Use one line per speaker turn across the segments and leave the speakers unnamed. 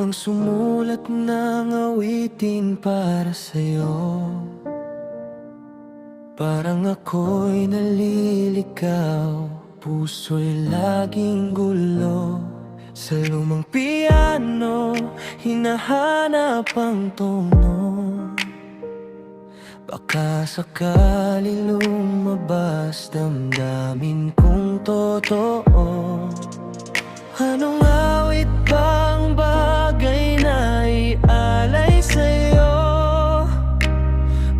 bang sumulat ng awitin para sa'yo? Parang ako'y naliligaw, puso'y laging gulo. Sa lumang piano, hinahanap ang tono. Baka sakali lumabas, damdamin kong totoo. Anong awit bang bagay na ialay sa'yo?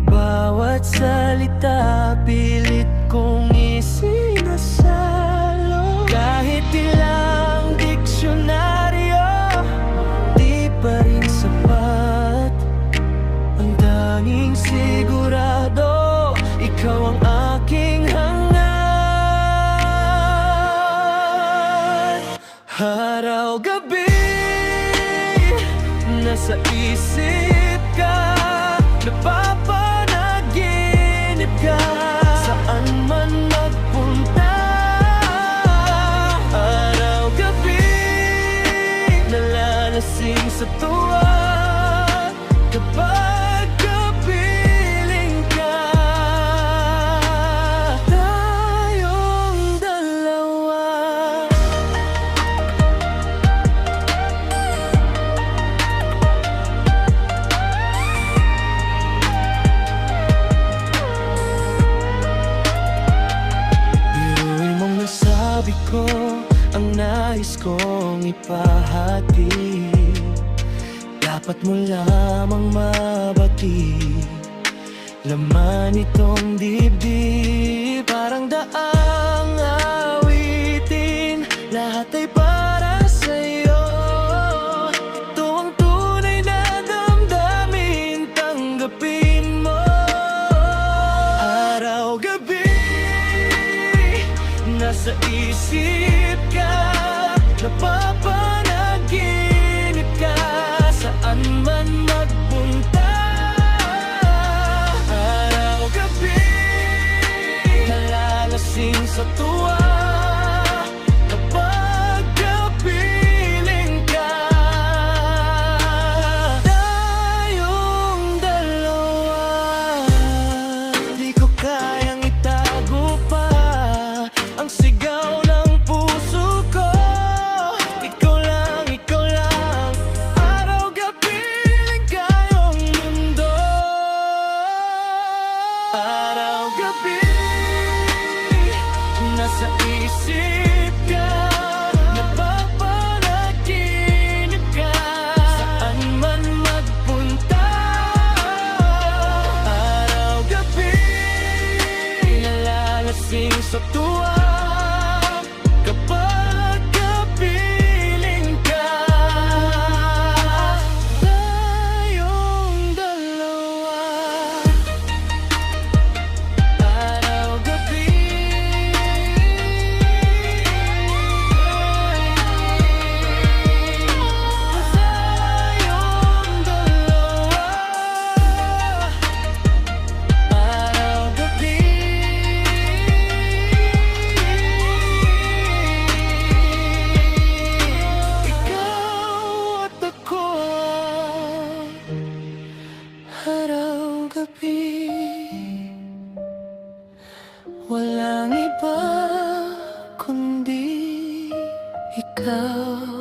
Bawat salita pilit kong isinasalo. Kahit ilang diksyonaryo, di pa rin sapat. Ang tanging sigurado, ikaw ang aking hangad. Araw-gabi, nasa isip ka, napapanaginip ka. Saan man magpunta, araw-gabi, nalalasing sa tuwa. Kapag kapiling ka, tayong dalawa. Biruin mong nasabi ko ang nais kong ipahati. Dapat mo lamang mabati, laman itong dibdib. Parang daang awitin, lahat ay para sa'yo. Ito ang tunay na damdamin, tanggapin mo. Araw-gabi, nasa isip ka, napapanaginip ka. Saan man magpunta, araw-gabi, nalalasing sa tuwa. Kapag kapiling ka, tayong dalawa. Di ko kayang itago pa ang sigaw ng puso ko. Ikaw lang, ikaw lang, araw-gabi, ligayang mundo. Araw-gabi, nasa isip ka, napapanaginip ka. Saan man magpunta, araw-gabi, nalalasing sa tuwa. Kapag kapiling ka, tayong dalawa. Araw-gabi, tayong dalawa. Araw-gabi, ikaw at ako. Araw-gabi, walang iba kundi ikaw.